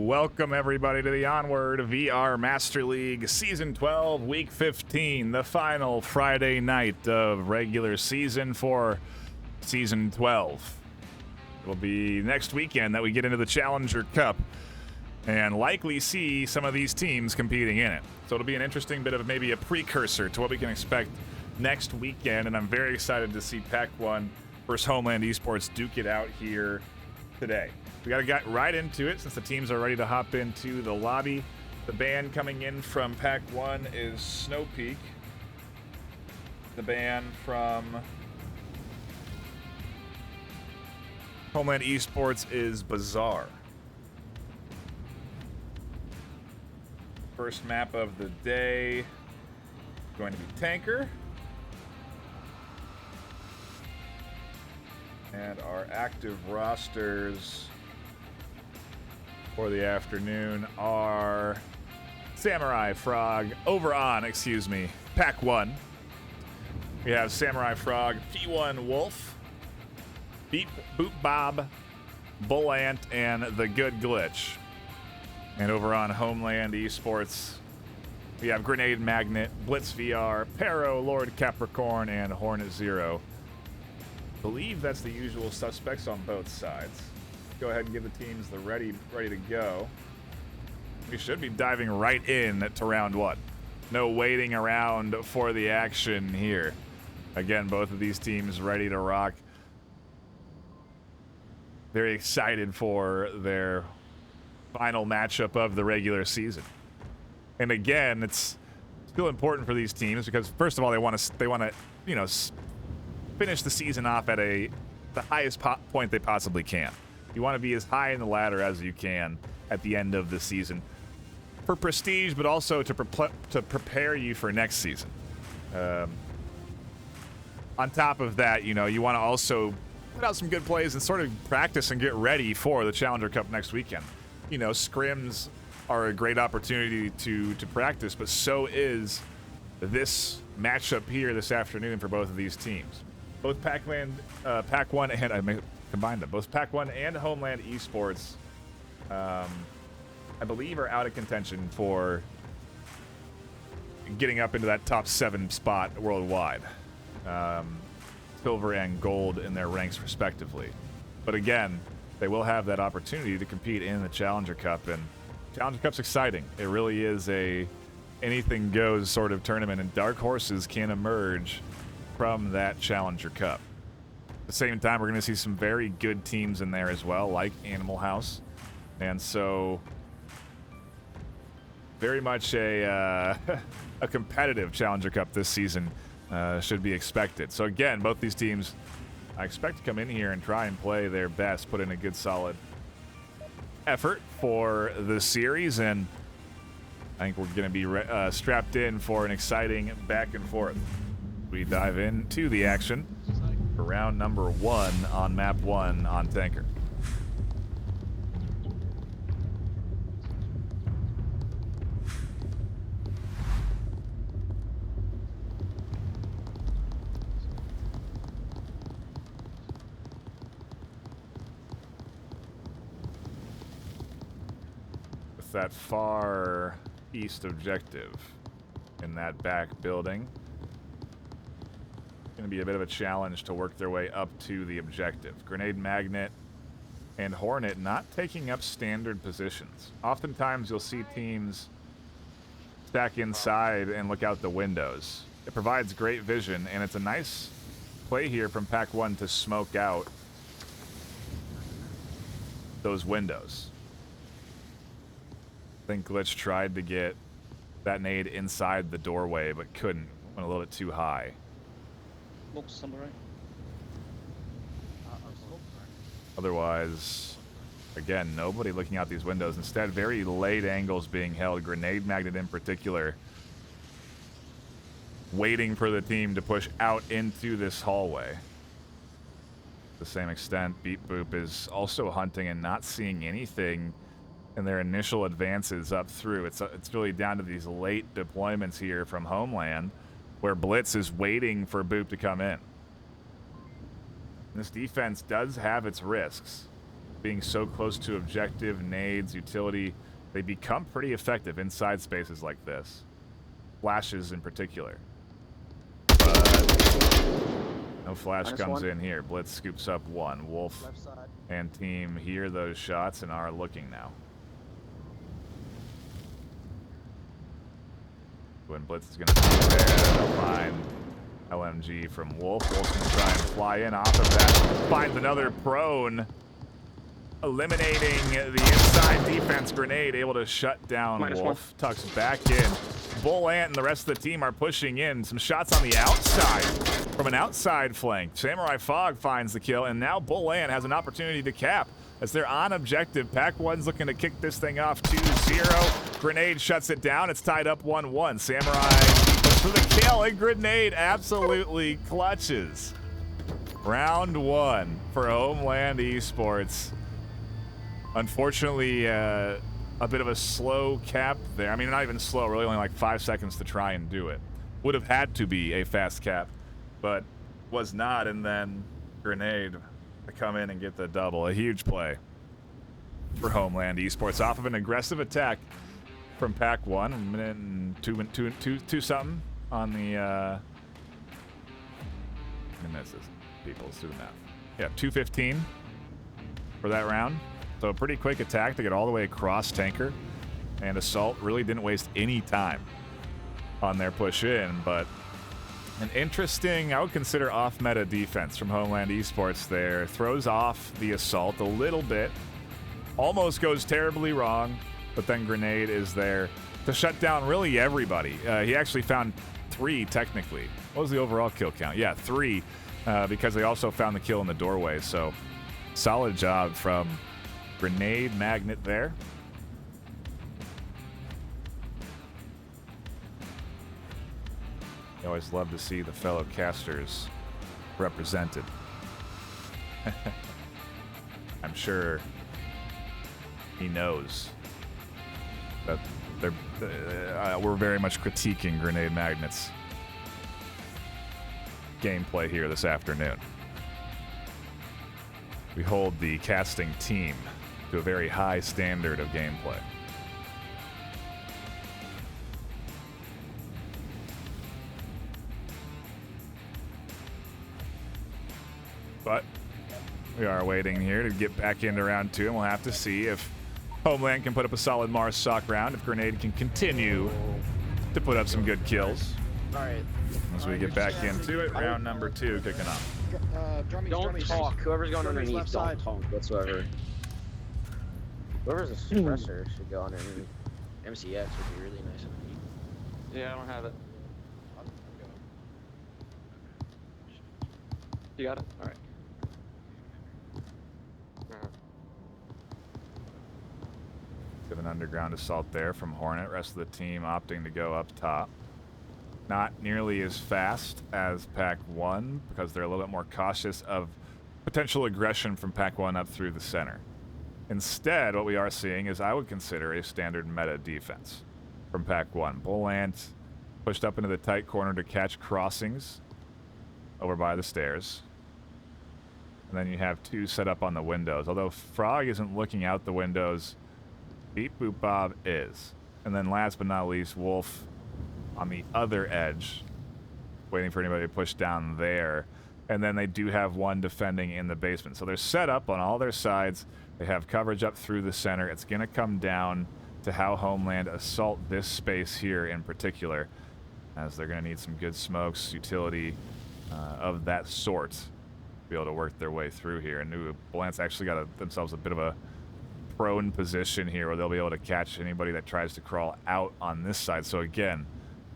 Welcome everybody to the Onward VR Master League Season 12, Week 15, the final Friday night of regular season for Season 12. It will be next weekend that we get into the Challenger Cup and likely see some of these teams competing in it. So it'll be an interesting bit of maybe a precursor to what we can expect next weekend, and I'm very excited to see Pack 1 versus Homeland Esports duke it out here today. We got to get right into it since the teams are ready to hop into the lobby. The band coming in from Pack 1 is Snow Peak. The band from Homeland Esports is Bazaar. First map of the day going to be Tanker. And our active rosters for the afternoon are Samurai Frog over on, Pack 1. We have Samurai Frog, P1 Wolf, Beep Boop Bob, Bull Ant, and The Good Glitch. And over on Homeland Esports, we have Grenade Magnet, Blitz VR, Pero, Lord Capricorn, and Hornet Zero. I believe that's the usual suspects on both sides. Go ahead and give the teams the ready to go. We should be diving right in to round one. No waiting around for the action here. Again, both of these teams ready to rock. Very excited for their final matchup of the regular season. And again, it's still important for these teams because first of all, they want to, finish the season off at the highest point they possibly can. You want to be as high in the ladder as you can at the end of the season for prestige, but also to prepare you for next season. On top of that, you want to also put out some good plays and sort of practice and get ready for the Challenger Cup next weekend. Scrims are a great opportunity to practice, but so is this matchup here this afternoon for both of these teams. Both Pack 1 and I may combine them. Both Pack 1 and Homeland Esports, I believe, are out of contention for getting up into that top 7 spot worldwide. Silver and gold in their ranks respectively. But again, they will have that opportunity to compete in the Challenger Cup, and Challenger Cup's exciting. It really is a anything goes sort of tournament, and dark horses can emerge from that Challenger Cup. At the same time, we're going to see some very good teams in there as well, like Animal House. And so, very much a competitive Challenger Cup this season should be expected. So again, both these teams, I expect to come in here and try and play their best, put in a good solid effort for the series, and I think we're going to be strapped in for an exciting back and forth. We dive into the action for round number 1 on map 1 on Tanker. With that far east objective in that back building, going to be a bit of a challenge to work their way up to the objective. Grenade Magnet and Hornet not taking up standard positions. Oftentimes you'll see teams stack inside and look out the windows. It provides great vision, and it's a nice play here from Pack 1 to smoke out those windows. I think Glitch tried to get that nade inside the doorway, but couldn't. Went a little bit too high. Otherwise, again, nobody looking out these windows. Instead, very late angles being held. Grenade Magnet in particular, waiting for the team to push out into this hallway. To the same extent, Beep Boop is also hunting and not seeing anything in their initial advances up through. It's really down to these late deployments here from Homeland, where Blitz is waiting for Boop to come in. This defense does have its risks. being so close to objective, nades, utility, they become pretty effective inside spaces like this. Flashes in particular. But no flash comes in here. Blitz scoops up one. Wolf and team hear those shots and are looking now. When Blitz is going to be there, they'll find LMG from Wolf. Wolf's going to try and fly in off of that. Finds another prone. Eliminating the inside defense grenade, able to shut down Wolf. Tucks back in. Bull Ant and the rest of the team are pushing in. Some shots on the outside from an outside flank. Samurai Fog finds the kill, and now Bull Ant has an opportunity to cap as they're on objective. Pack 1's looking to kick this thing off 2-0. Grenade shuts it down. It's tied up 1-1. Samurai looks for the kill, and Grenade absolutely clutches. Round 1 for Homeland Esports. Unfortunately, a bit of a slow cap there. I mean, not even slow, really only like 5 seconds to try and do it. Would have had to be a fast cap, but was not, and then Grenade to come in and get the double. A huge play for Homeland Esports off of an aggressive attack from Pack 1. A minute and two something on the, misses. People, let's do the math. Yeah, 2:15 for that round. So a pretty quick attack to get all the way across tanker, and Assault really didn't waste any time on their push in, but an interesting, I would consider off-meta defense from Homeland Esports there. Throws off the Assault a little bit, almost goes terribly wrong, but then Grenade is there to shut down really everybody. He actually found 3 technically. What was the overall kill count? Yeah, 3, because they also found the kill in the doorway, so solid job from Grenade Magnet there. I always love to see the fellow casters represented. I'm sure he knows that we're very much critiquing Grenade Magnet's gameplay here this afternoon. We hold the casting team to a very high standard of gameplay. But we are waiting here to get back into round 2, and we'll have to see if Homeland can put up a solid Mars Sock round, if Grenade can continue to put up some good kills. All right. As we get back into it, round number 2 kicking off. Don't talk. Whoever's going underneath, don't talk whatsoever. Whoever's a suppressor should go underneath. MCX would be really nice underneath. Yeah, I don't have it. You got it? All right. Give an underground assault there from Hornet. Rest of the team opting to go up top. Not nearly as fast as Pack 1 because they're a little bit more cautious of potential aggression from Pack 1 up through the center. Instead, what we are seeing is I would consider a standard meta defense from Pack 1. Bull Ant pushed up into the tight corner to catch crossings over by the stairs. And then you have 2 set up on the windows. Although Frog isn't looking out the windows, Beep Boop Bob is. And then last but not least, Wolf on the other edge, waiting for anybody to push down there. And then they do have one defending in the basement. So they're set up on all their sides. They have coverage up through the center. It's going to come down to how Homeland assault this space here in particular, as they're going to need some good smokes, utility of that sort to be able to work their way through here. And New Balance actually got themselves a bit of a prone position here where they'll be able to catch anybody that tries to crawl out on this side. So again,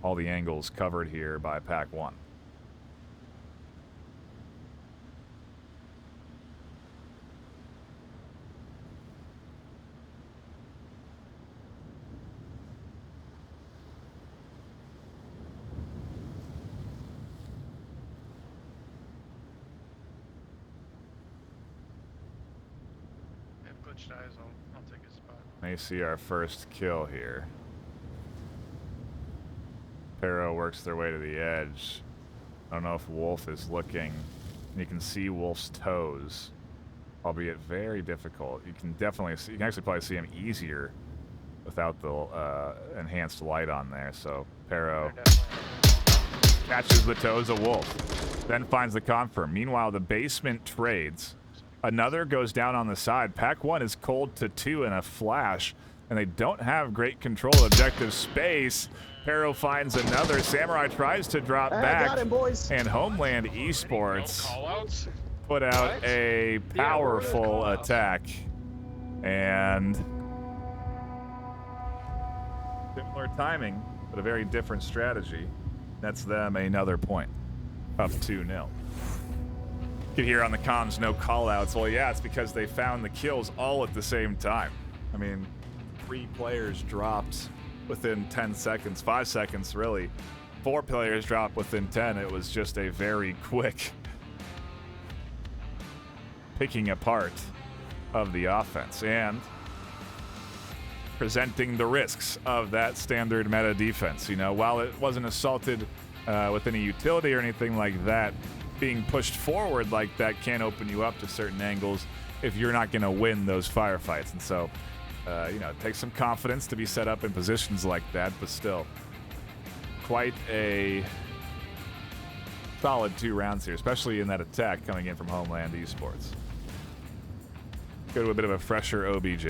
all the angles covered here by Pack 1. I'll take his spot. May see our first kill here. Pero works their way to the edge. I don't know if Wolf is looking. You can see Wolf's toes albeit very difficult. You can definitely see, you can actually probably see him easier without the enhanced light on there. So Pero catches the toes of Wolf, then finds the confirm. Meanwhile, the basement trades. Another goes down on the side. Pack 1 is cold to 2 in a flash, and they don't have great control of objective space. Pero finds another. Samurai tries to drop back. Got him, boys. And Homeland Esports put out a powerful attack. And similar timing, but a very different strategy. That's them another point. Up 2-0. You can hear on the comms, no callouts. Well, yeah, it's because they found the kills all at the same time. I mean, 3 players dropped within 10 seconds, 5 seconds really. 4 players dropped within 10. It was just a very quick picking apart of the offense and presenting the risks of that standard meta defense. You know, while it wasn't assaulted with any utility or anything like that, being pushed forward like that can open you up to certain angles if you're not going to win those firefights. And so, you know, it takes some confidence to be set up in positions like that, but still quite a solid 2 rounds here, especially in that attack coming in from Homeland Esports. Go to a bit of a fresher OBJ.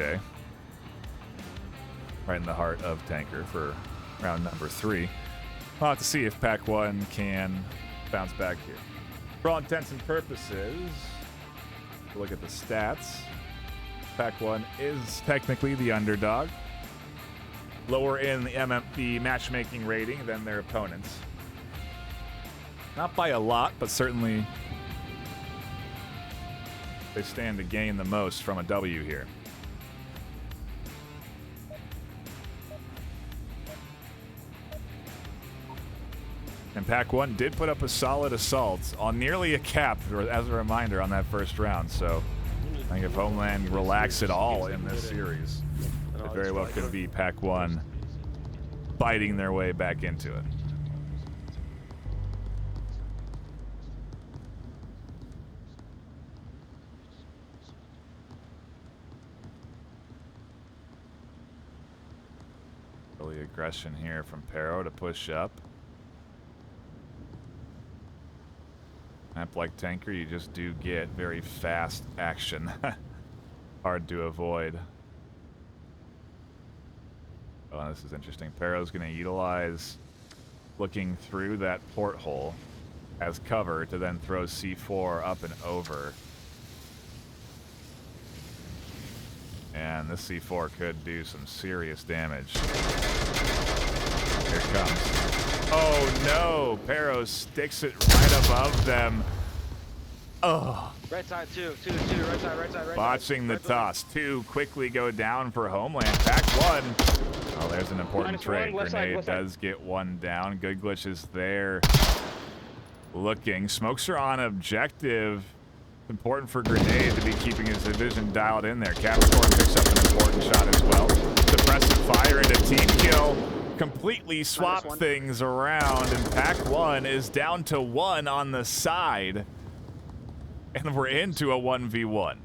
Right in the heart of Tanker for round number 3. We'll have to see if Pack 1 can bounce back here. For all intents and purposes, look at the stats. Pack 1 is technically the underdog. Lower in the matchmaking rating than their opponents. Not by a lot, but certainly they stand to gain the most from a W here. And Pack 1 did put up a solid assault on nearly a cap, as a reminder, on that first round. So I think if Homeland relax at all in this series, it very well could be Pack 1 fighting their way back into it. Early aggression here from Pero to push up. Map like Tanker, you just do get very fast action. Hard to avoid. Oh, this is interesting. Pero's going to utilize looking through that porthole as cover to then throw C4 up and over. And this C4 could do some serious damage. Here it comes. Oh no! Pero sticks it right above them. Oh. Right side, two, right side. Botching the toss. 2 quickly go down for Homeland. Pack 1. Oh, there's an important trade. Grenade does get 1 down. Good glitches there. Looking. Smokes are on objective. Important for Grenade to be keeping his division dialed in there. Capricorn picks up an important shot as well. Suppressive fire into team kill. Completely swap things around, and Pack 1 is down to 1 on the side. And we're into a 1v1.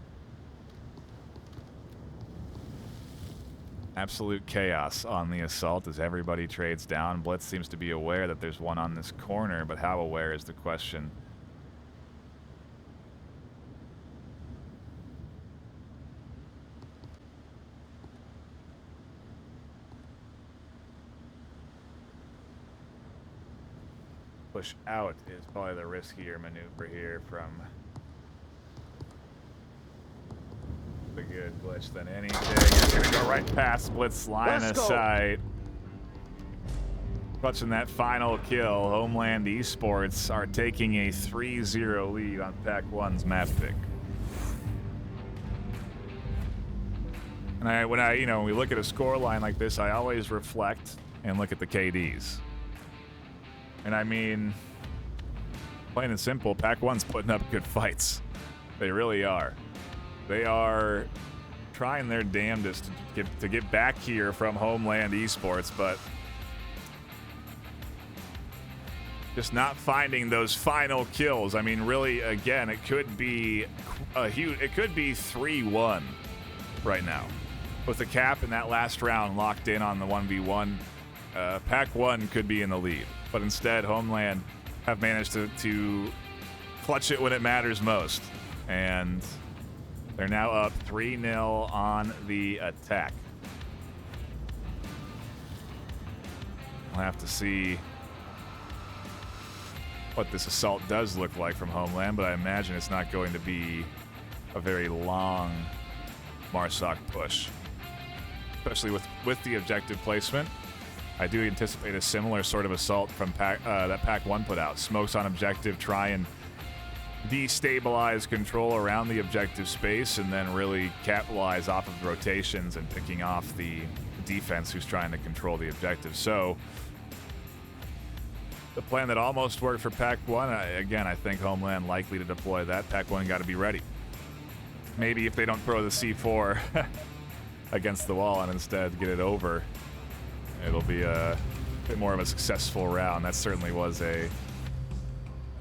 Absolute chaos on the assault as everybody trades down. Blitz seems to be aware that there's one on this corner, but how aware is the question? Push out is probably the riskier maneuver here from the good glitch than anything. You're gonna go right past Blitz line of sight. Clutching that final kill, Homeland Esports are taking a 3-0 lead on Pack 1's map pick. And when we look at a score line like this, I always reflect and look at the KDs. And I mean, plain and simple, Pack 1's putting up good fights. They really are. They are trying their damnedest to get back here from Homeland Esports, but just not finding those final kills. I mean, really, again, it could be a huge. It could be 3-1 right now, with the cap in that last round locked in on the 1v1. Pack 1 could be in the lead, but instead, Homeland have managed to clutch it when it matters most, and they're now up 3-0 on the attack. We'll have to see what this assault does look like from Homeland, but I imagine it's not going to be a very long Marsoc push, especially with the objective placement. I do anticipate a similar sort of assault from that Pack 1 put out. Smokes on objective, try and destabilize control around the objective space, and then really capitalize off of rotations and picking off the defense who's trying to control the objective. So the plan that almost worked for Pack 1, again, I think Homeland likely to deploy that. Pack 1 got to be ready. Maybe if they don't throw the C4 against the wall and instead get it over, it'll be a bit more of a successful round. That certainly was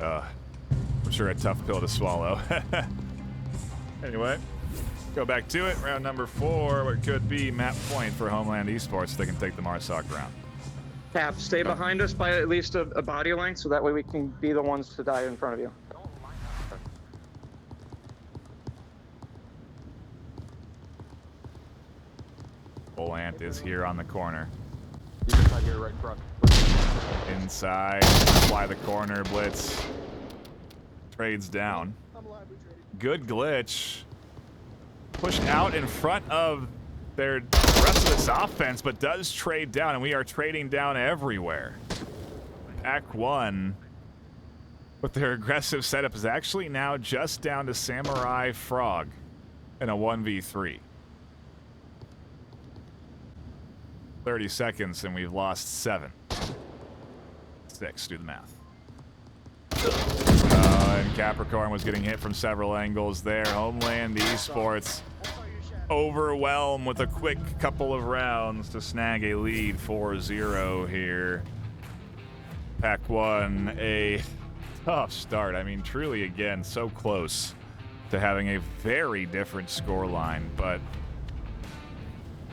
I'm sure a tough pill to swallow. Anyway, go back to it. Round number 4, what could be map point for Homeland Esports so they can take the Marsoc round. Cap, stay behind us by at least a body length, so that way we can be the ones to die in front of you. Volant is here on the corner. He's inside here, right in front. Inside, apply the corner, blitz. Trades down. Good glitch. Pushed out in front of their rest of this offense, but does trade down, and we are trading down everywhere. Pack 1, with their aggressive setup, is actually now just down to Samurai Frog in a 1v3. 30 seconds, and we've lost 7. 6, do the math. And Capricorn was getting hit from several angles there. Homeland Esports overwhelmed with a quick couple of rounds to snag a lead 4-0 here. Pack 1, a tough start. I mean, truly, again, so close to having a very different scoreline, but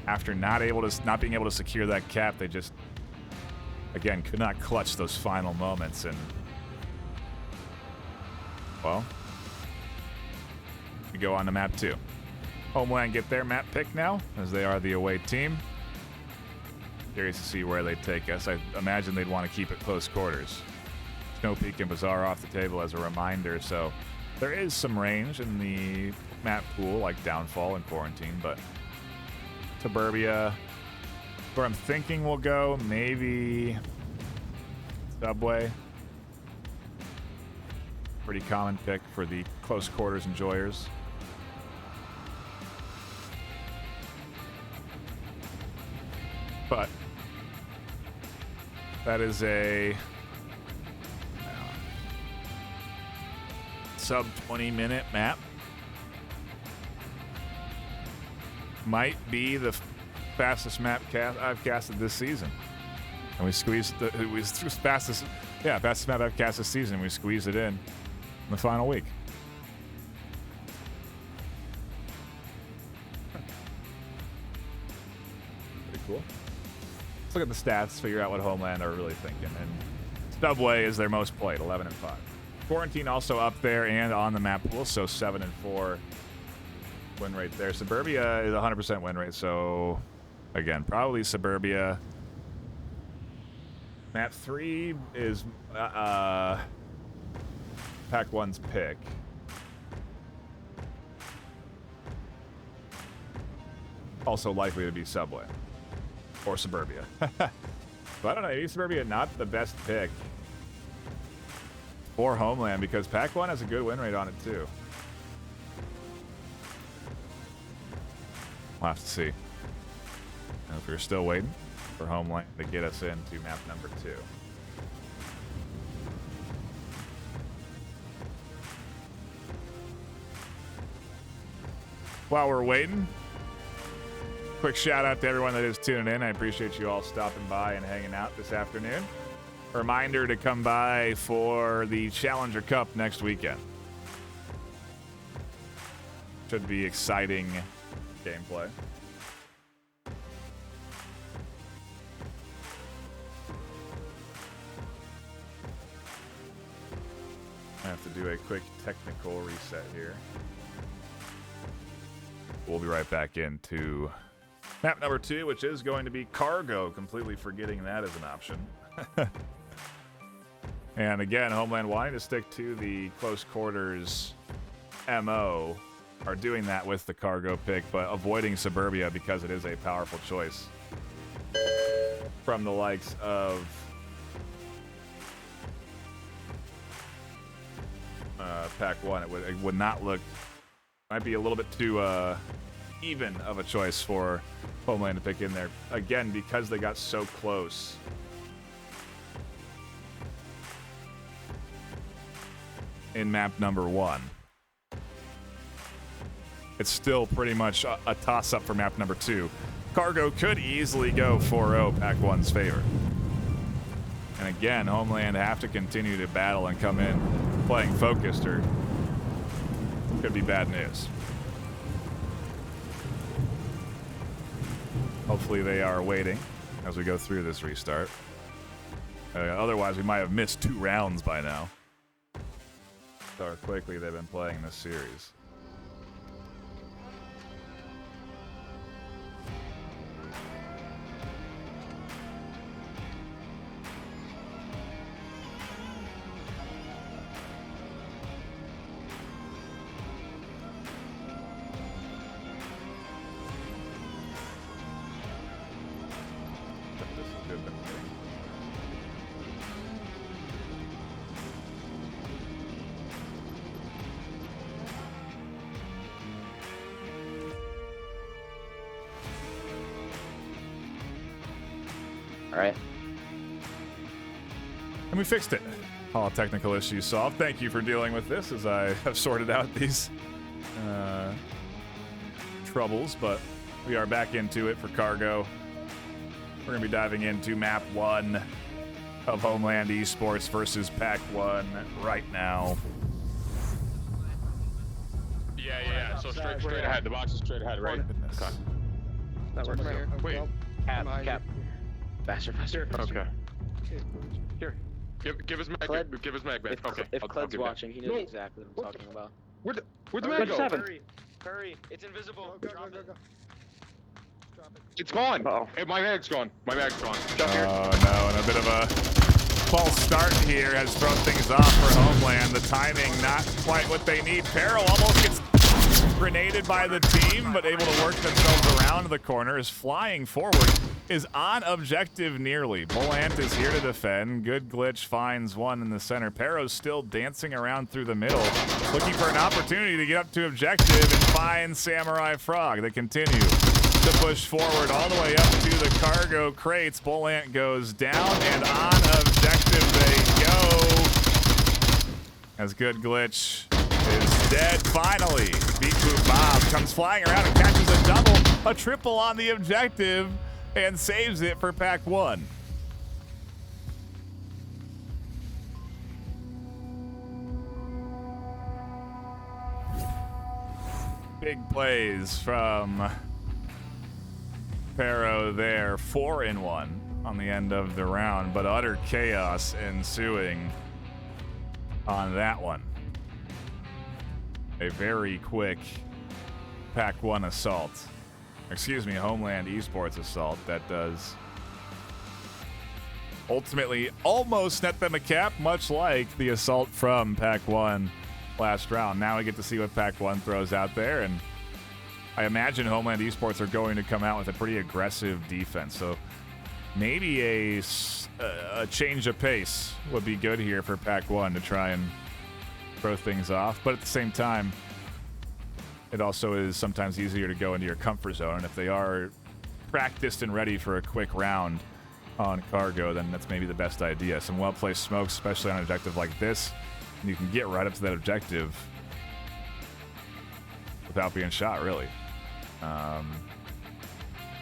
after not being able to secure that cap, they just, again, could not clutch those final moments. And well, we go on to map 2. Homeland get their map pick now, as they are the away team. Curious to see where they take us. I imagine they'd want to keep it close quarters. Snow Peak and Bazaar off the table as a reminder, so there is some range in the map pool, like Downfall and Quarantine, but Suburbia, where I'm thinking we'll go, maybe Subway. Pretty common pick for the close quarters enjoyers. But that is a sub 20-minute map. Might be the fastest map I've casted this season, and we squeezed fastest map I've cast this season. We squeezed it in the final week. Pretty cool. Let's look at the stats, figure out what Homeland are really thinking. And Subway is their most played, 11-5. Quarantine also up there and on the map pool, so 7-4 win rate there. Suburbia is 100% win rate, so again, probably Suburbia. Map 3 is Pack 1's pick. Also likely to be Subway or Suburbia. But I don't know, maybe Suburbia not the best pick for Homeland, because Pack 1 has a good win rate on it too. We'll have to see. And if we're still waiting for Homeland to get us into map number 2. While we're waiting, quick shout out to everyone that is tuning in. I appreciate you all stopping by and hanging out this afternoon. Reminder to come by for the Challenger Cup next weekend. Should be exciting gameplay. I have to do a quick technical reset here. We'll be right back into map number 2, which is going to be cargo. Completely forgetting that as an option. And again, Homeland wanting to stick to the close quarters MO are doing that with the cargo pick, but avoiding Suburbia because it is a powerful choice from the likes of Pack 1. It would not look, might be a little bit too even of a choice for Homeland to pick in there. Again, because they got so close. In map number 1. It's still pretty much a toss-up for map number 2. Cargo could easily go 4-0 Pack 1's favor. And again, Homeland have to continue to battle and come in playing focused, or could be bad news. Hopefully they are waiting as we go through this restart. Otherwise, we might have missed 2 rounds by now. How quickly they've been playing this series. Alright. And we fixed it. All technical issues solved. Thank you for dealing with this as I have sorted out these troubles, but we are back into it for cargo. We're going to be diving into map 1 of Homeland Esports versus Pack 1 right now. Yeah. So straight ahead. The box is straight ahead, right? Goodness. Okay. That works right here. Wait. Cap. Faster. Okay. Here. Give us mag. Cled- Give us mag, man. Okay. If I'll Cled's give it. watching, he knows exactly what I'm talking about. Where'd the What'd mag you go? say? Hurry, it's invisible. Go. It's gone. Uh-oh. Hey, my mag's gone. Oh no, and a bit of a false start here has thrown things off for Homeland. The timing not quite what they need. Peril almost gets grenaded by the team, but able to work themselves around the corner. Is flying forward, is on objective nearly. Bolant is here to defend. Good glitch finds one in the center. Perro's still dancing around through the middle, looking for an opportunity to get up to objective and find Samurai Frog. They continue to push forward all the way up to the cargo crates. Bolant goes down, and on objective they go. As Good Glitch is dead finally. Beat Boop Bob comes flying around and catches a double, a triple on the objective, and saves it for Pack 1. Big plays from Perro there, 4-1 on the end of the round, but utter chaos ensuing on that one. A very quick Pack 1 assault. Excuse me, Homeland Esports assault that does ultimately almost net them a cap, much like the assault from Pack 1 last round. Now we get to see what Pack 1 throws out there, and I imagine Homeland Esports are going to come out with a pretty aggressive defense, so maybe a change of pace would be good here for Pack 1 to try and throw things off, but at the same time, it also is sometimes easier to go into your comfort zone, and if they are practiced and ready for a quick round on cargo, then that's maybe the best idea. Some well-placed smokes, especially on an objective like this, and you can get right up to that objective without being shot, really. I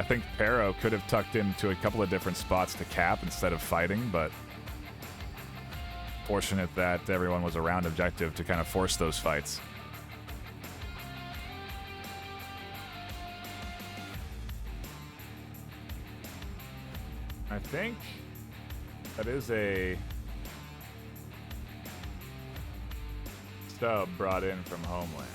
think Perro could have tucked into a couple of different spots to cap instead of fighting, but Fortunate that everyone was around objective to kind of force those fights. I think that is a sub brought in from Homeland.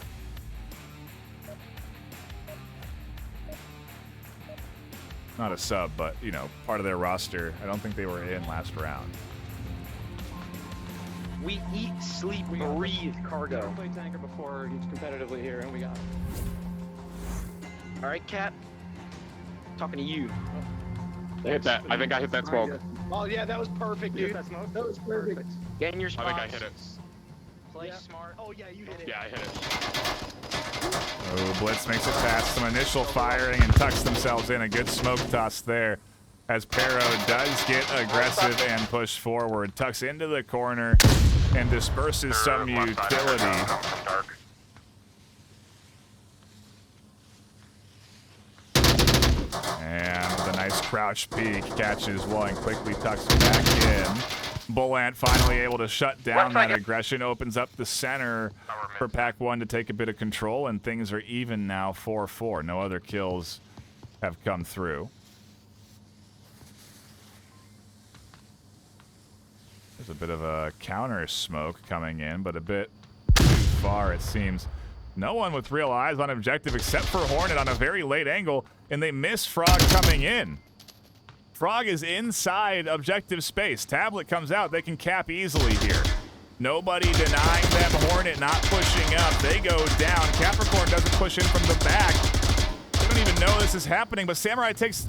Not a sub, but, you know, part of their roster. I don't think they were in last round. We eat, sleep, breathe cargo. Never played tanker before competitively here, and we got him. All right, Cap. Talking to you. I hit that. I think I hit that smoke. Oh yeah, that was perfect, dude. That was perfect. Get in your I spots. think I hit it. Play smart. Oh yeah, you hit it. Yeah, I hit it. Oh, Blitz makes it past some initial firing and tucks themselves in. A good smoke toss there as Pero does get aggressive and push forward. Tucks into the corner and disperses some utility. And with a nice crouch peek, catches one, quickly tucks back in. Bullant finally able to shut down that aggression, opens up the center for Pack 1 to take a bit of control, and things are even now 4-4. No other kills have come through. There's a bit of a counter smoke coming in, but a bit too far it seems. No one with real eyes on objective except for Hornet on a very late angle, and they miss Frog coming in. Frog is inside objective space. Tablet comes out. They can cap easily here. Nobody denying them. Hornet not pushing up. They go down. Capricorn doesn't push in from the back. They don't even know this is happening, but Samurai takes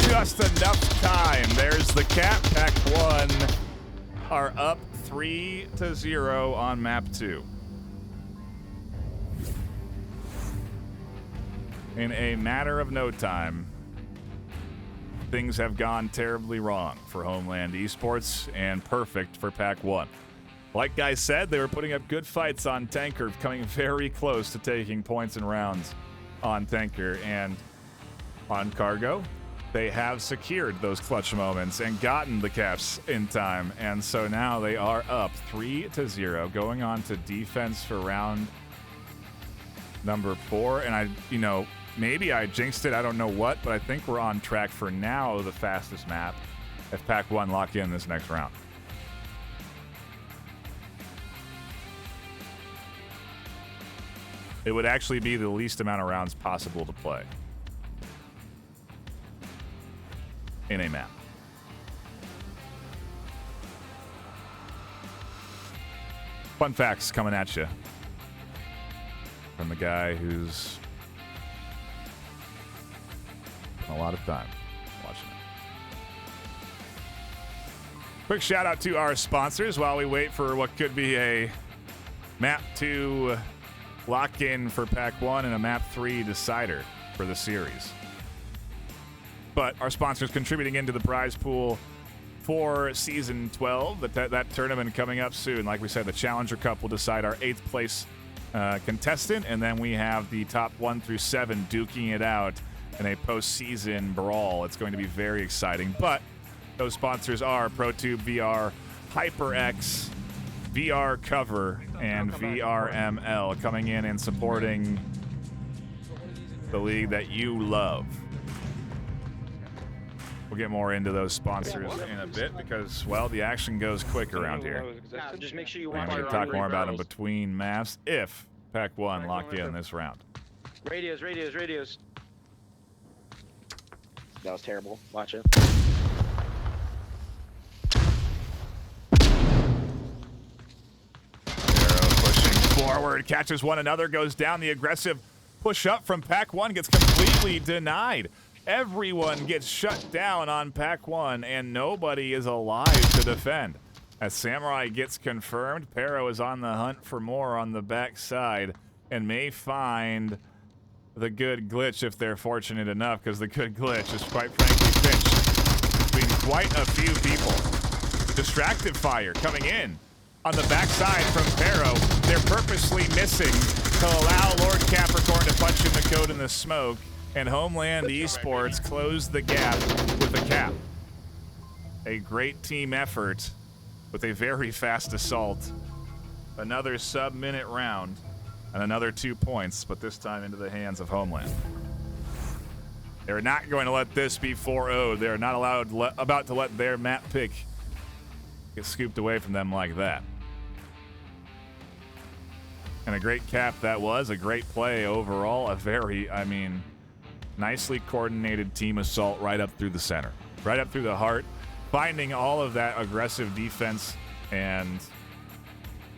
just enough time. There's the cap. Pack 1 are up 3-0 on map 2. In a matter of no time, things have gone terribly wrong for Homeland Esports and perfect for Pack 1. Like guys said, they were putting up good fights on Tanker, coming very close to taking points and rounds on Tanker. And on Cargo, they have secured those clutch moments and gotten the caps in time. And so now they are up 3-0, going on to defense for round number 4. And maybe I jinxed it, I don't know what, but I think we're on track for now the fastest map if Pack 1 lock in this next round. It would actually be the least amount of rounds possible to play in a map. Fun facts coming at you from the guy who's a lot of time watching it. Quick shout out to our sponsors while we wait for what could be a map 2 lock-in for Pack 1 and a map 3 decider for the series. But our sponsors contributing into the prize pool for season 12, that tournament coming up soon. Like we said, the Challenger Cup will decide our 8th place contestant, and then we have the top 1 through 7 duking it out in a postseason brawl. It's going to be very exciting. But those sponsors are ProTube VR, HyperX, VR Cover, and VRML coming in and supporting the league that you love. We'll get more into those sponsors in a bit because, well, the action goes quick around here. Just make sure you And watch we your can talk more about them between maps if Pack 1 lock in this round. Radios. That was terrible. Watch it. Arrow pushing forward, catches one another, goes down. The aggressive push up from Pack 1 gets completely denied. Everyone gets shut down on Pack 1, and nobody is alive to defend. As Samurai gets confirmed, Pero is on the hunt for more on the backside and may find the good glitch if they're fortunate enough, because the good glitch is quite frankly pinched between quite a few people. Distracted fire coming in on the backside from Pero. They're purposely missing to allow Lord Capricorn to punch in the code in the smoke, and Homeland Esports closed the gap with the cap. A great team effort with a very fast assault. Another sub-minute round and another 2 points, but this time into the hands of Homeland. They're not going to let this be 4-0. They're not about to let their map pick get scooped away from them like that. And a great cap that was, a great play overall, a very, nicely coordinated team assault right up through the center, right up through the heart, finding all of that aggressive defense, and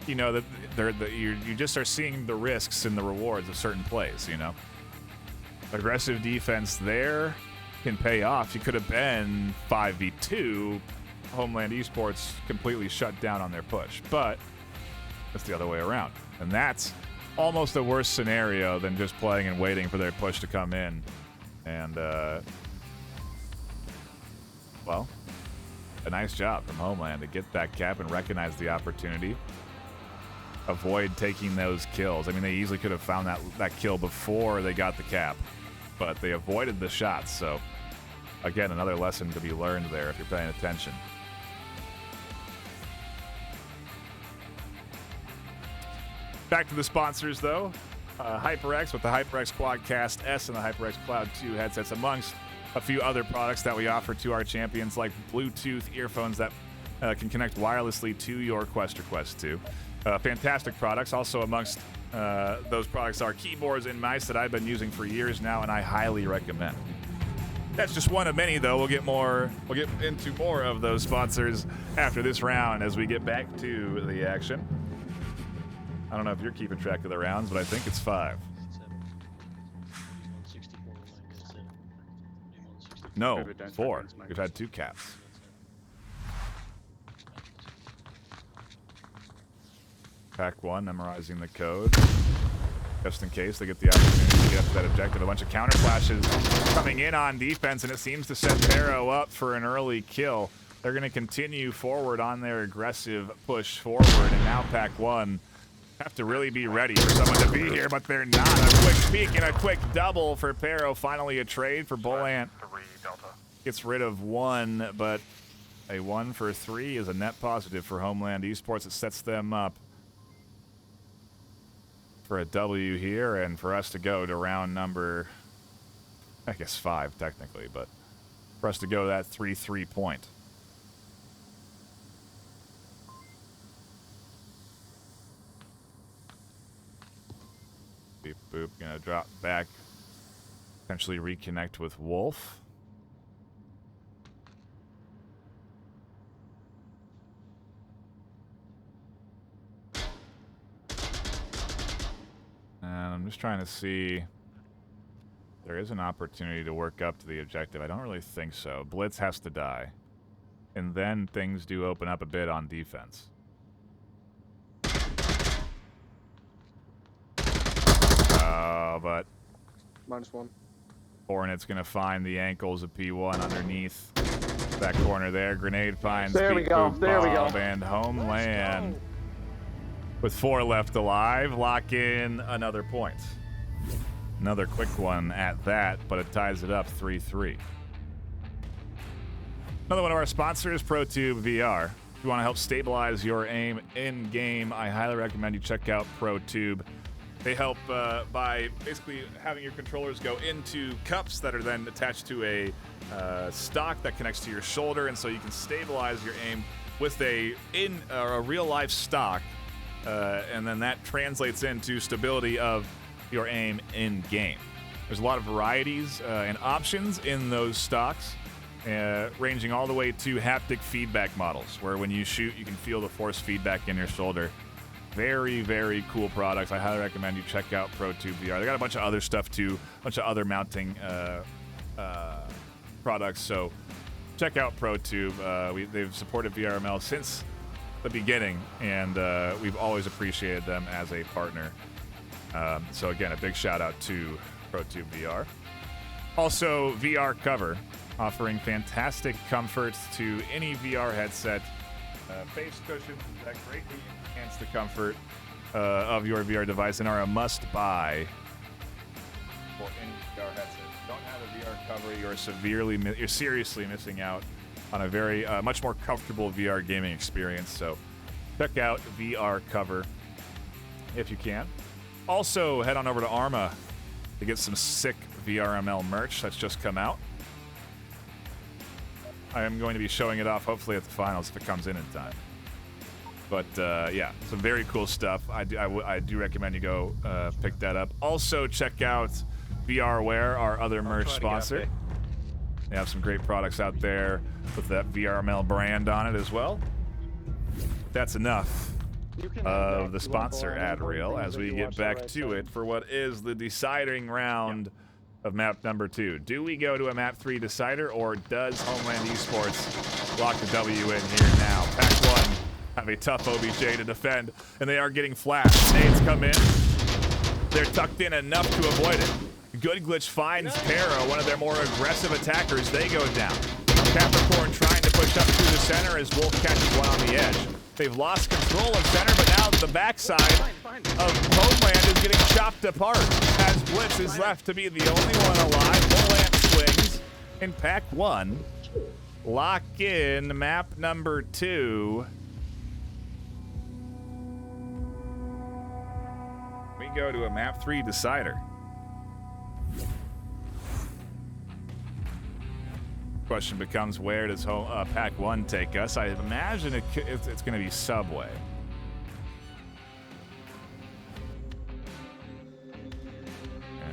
that you just are seeing the risks and the rewards of certain plays. Aggressive defense there can pay off. You could have been 5v2. Homeland Esports completely shut down on their push, but it's the other way around, and that's almost a worse scenario than just playing and waiting for their push to come in. And well, a nice job from Homeland to get that cap and recognize the opportunity. Avoid taking those kills. They easily could have found that kill before they got the cap, but they avoided the shots. So, again, another lesson to be learned there if you're paying attention. Back to the sponsors, though. HyperX with the HyperX Quadcast S and the HyperX Cloud 2 headsets, amongst a few other products that we offer to our champions, like Bluetooth earphones that can connect wirelessly to your Quest or Quest 2. Fantastic products. Also amongst those products are keyboards and mice that I've been using for years now, and I highly recommend. That's just one of many, though. We'll get into more of those sponsors after this round as we get back to the action. I don't know if you're keeping track of the rounds, but I think it's 5. No, 4. We've had 2 caps. Pack 1, memorizing the code, just in case they get the opportunity to get up to that objective. A bunch of counter flashes coming in on defense, and it seems to set Pero up for an early kill. They're going to continue forward on their aggressive push forward, and now Pack 1 have to really be ready for someone to be here, but they're not. A quick peek and a quick double for Pero. Finally a trade for Bolant. Gets rid of 1, but a 1 for 3 is a net positive for Homeland Esports. It sets them up for a W here, and for us to go to round number, I guess 5 technically, but for us to go that 3-3 point. Beep boop, gonna drop back, potentially reconnect with Wolf. And I'm just trying to see if there is an opportunity to work up to the objective. I don't really think so. Blitz has to die, and then things do open up a bit on defense. But -1. Hornet's going to find the ankles of P1 underneath that corner there. Grenade finds There we go. There we go. And Homeland, with 4 left alive, lock in another point. Another quick one at that, but it ties it up 3-3. Another one of our sponsors, ProTube VR. If you want to help stabilize your aim in-game, I highly recommend you check out ProTube. They help by basically having your controllers go into cups that are then attached to a stock that connects to your shoulder, and so you can stabilize your aim with a real-life stock, and then that translates into stability of your aim in-game. There's a lot of varieties and options in those stocks, ranging all the way to haptic feedback models, where when you shoot, you can feel the force feedback in your shoulder. Very, very cool products. I highly recommend you check out ProTube VR. They got a bunch of other stuff too, a bunch of other mounting products. So check out ProTube. They've supported VRML since the beginning, and we've always appreciated them as a partner. So again, a big shout out to ProTube VR. Also, VR Cover, offering fantastic comfort to any VR headset. Face cushions that greatly enhance the comfort of your VR device and are a must-buy for any VR headset. If you don't have a VR cover, you're seriously missing out on a very much more comfortable VR gaming experience. So check out VR Cover if you can. Also, head on over to Arma to get some sick VRML merch that's just come out. I am going to be showing it off hopefully at the finals if it comes in time. But yeah, some very cool stuff. I do recommend you go pick that up. Also, check out VRware, our other merch sponsor. They have some great products out there with that VRML brand on it as well. That's enough of the sponsor ad reel as we get back to it for what is the deciding round of map number 2. Do we go to a map 3 decider, or does Homeland Esports lock the W in here now? Pack 1 have a tough OBJ to defend, and they are getting flashed. Nades come in. They're tucked in enough to avoid it. Good Glitch finds Pero, one of their more aggressive attackers. They go down. Capricorn trying to push up through the center as Wolf catches one on the edge. They've lost control of center, but now the backside of Homeland is getting chopped apart as Blitz is left to be the only one alive. Homeland swings in Pack 1. Lock in map number 2. We go to a map 3 decider. Question becomes, where does Pack 1 take us? I imagine it's going to be Subway.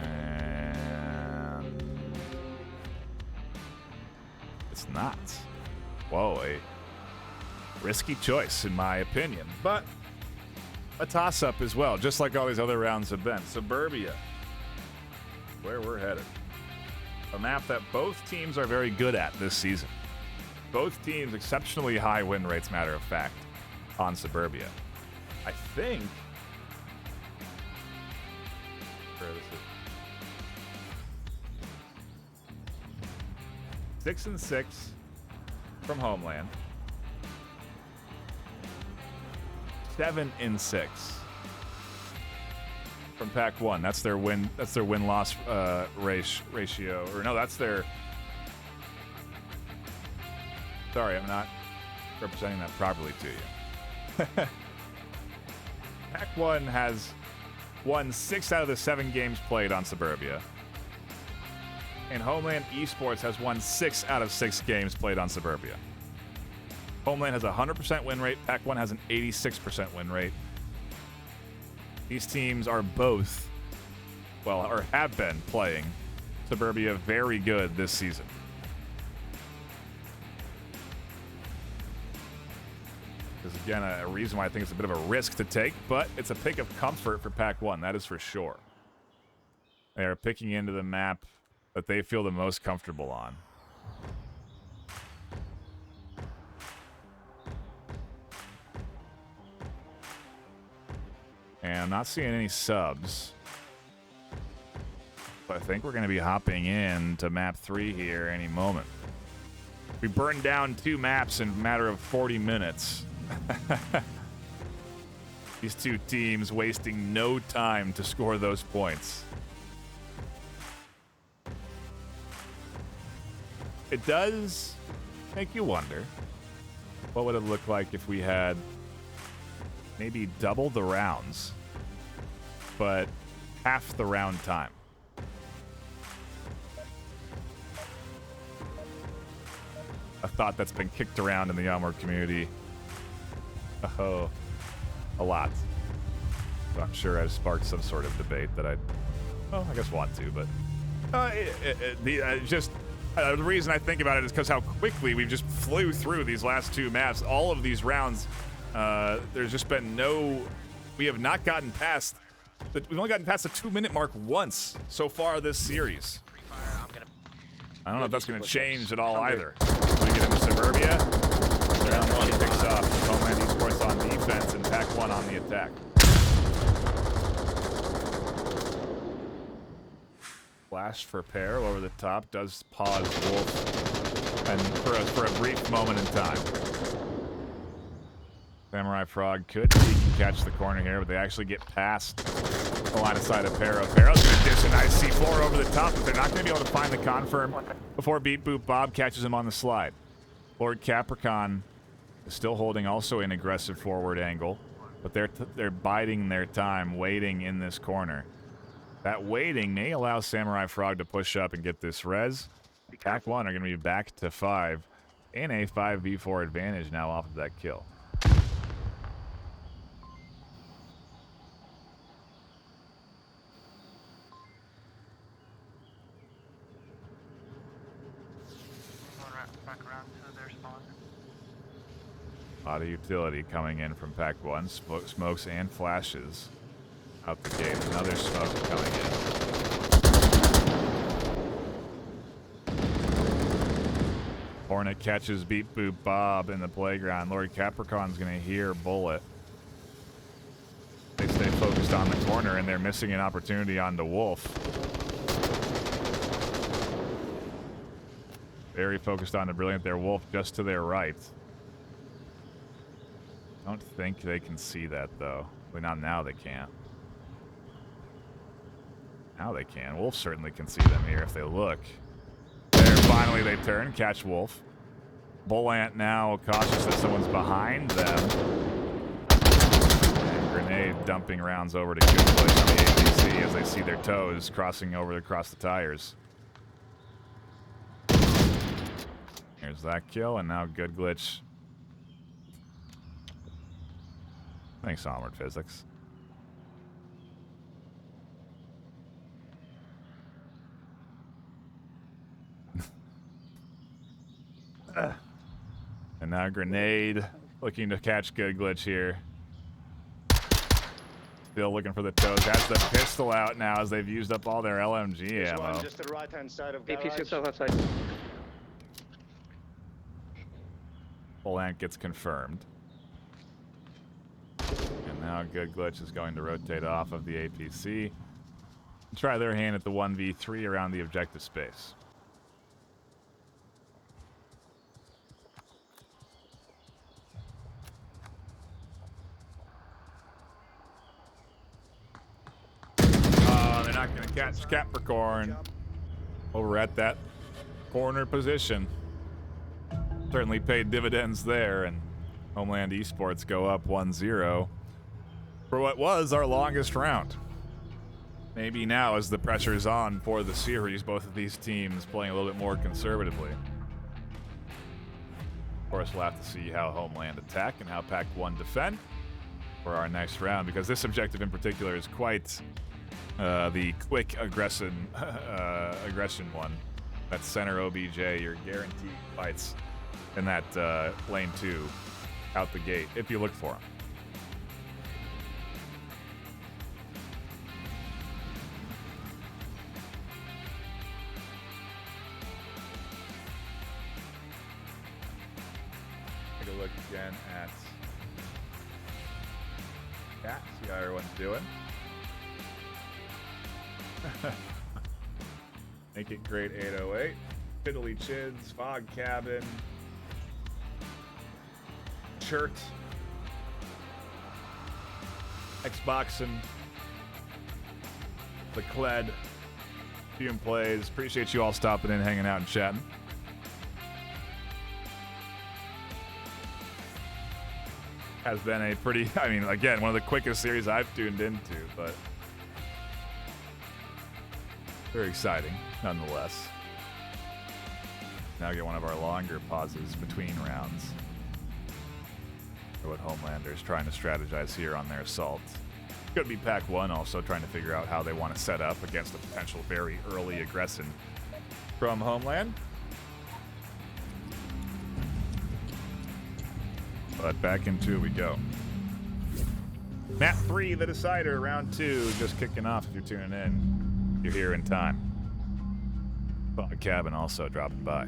And it's not. Whoa, a risky choice in my opinion, but a toss-up as well, just like all these other rounds have been. Suburbia, where we're headed. A map that both teams are very good at this season. Both teams exceptionally high win rates, matter of fact, on Suburbia. I think where this is 6-6 from Homeland. 7-6 from Pack 1. That's their win. That's their win-loss ratio. Or no, that's their. Sorry, I'm not representing that properly to you. Pack 1 has won 6 out of the 7 games played on Suburbia, and Homeland Esports has won 6 out of 6 games played on Suburbia. Homeland has a 100% win rate. Pack 1 has an 86% win rate. These teams are both, well, or have been playing Suburbia very good this season. Because again, a reason why I think it's a bit of a risk to take, but it's a pick of comfort for Pack 1, that is for sure. They are picking into the map that they feel the most comfortable on. And I'm not seeing any subs. But I think we're going to be hopping in to map 3 here any moment. We burned down 2 maps in a matter of 40 minutes. These 2 teams wasting no time to score those points. It does make you wonder, what would it look like if we had maybe double the rounds, but half the round time? A thought that's been kicked around in the Onward community a lot. So I'm sure I've sparked some sort of debate that I guess want to, but the reason I think about it is because how quickly we've just flew through these last 2 maps. All of these rounds, there's just been we have not gotten past, we've only gotten past the 2-minute mark once so far this series. I don't know if that's going to change at all either. We get into Suburbia, round 1 picks up. Homeland Esports on defense and Pack 1 on the attack. Flash for Pear over the top, does pause Wolf, and for a brief moment in time. Samurai Frog could catch the corner here, but they actually get past the line of sight of Pero. Pero's going to dish a nice C4 over the top, but they're not going to be able to find the confirm before Beat Boop Bob catches him on the slide. Lord Capricorn is still holding also an aggressive forward angle, but they're biding their time, waiting in this corner. That waiting may allow Samurai Frog to push up and get this res. Pack 1 are going to be back to 5 in a 5v4 advantage now off of that kill. Back around to their spawn. A lot of utility coming in from Pack 1. Smokes and flashes out the gate. Another smoke coming in. Hornet catches Beep Boop Bob in the playground. Lord Capricorn's going to hear Bullet. They stay focused on the corner, and they're missing an opportunity on the Wolf. Very focused on the Brilliant there. Wolf just to their right. Don't think they can see that, though. Well, not now they can't. Now they can. Wolf certainly can see them here if they look. There, finally they turn. Catch Wolf. Bullant now cautious that someone's behind them. And Grenade dumping rounds over to Good Place on the APC as they see their toes crossing over across the tires. Here's that kill, and now Good Glitch. Thanks, Onward Physics. And now Grenade looking to catch Good Glitch here. Still looking for the toes. Has the pistol out now as they've used up all their LMG ammo. Just the right-hand side of APC garage. stuff outside. Bullant gets confirmed. And now Good Glitch is going to rotate off of the APC. Try their hand at the 1v3 around the objective space. They're not going to catch Capricorn over at that corner position. Certainly paid dividends there, and Homeland Esports go up 1-0 for what was our longest round. Maybe now, as the pressure's on for the series, both of these teams playing a little bit more conservatively. Of course, we'll have to see how Homeland attack and how Pack 1 defend for our next round, because this objective in particular is quite the quick aggression one. That center OBJ, you're guaranteed fights in that lane 2 out the gate if you look for him. Take a look again at chat, see how everyone's doing. Make It Great 808, Fiddly Chids, Fog Cabin, Shirt, Xboxin, The Cled, Fume Plays. Appreciate you all stopping in, hanging out, and chatting. Has been a pretty, I mean, again, one of the quickest series I've tuned into, but very exciting, nonetheless. Now get one of our longer pauses between rounds. What Homelander's trying to strategize here on their assault. Could be Pack 1 also trying to figure out how they want to set up against a potential very early aggression from Homeland. But back into we go. Map 3, the decider, round 2, just kicking off if you're tuning in. You're here in time. Fog Cabin also dropping by.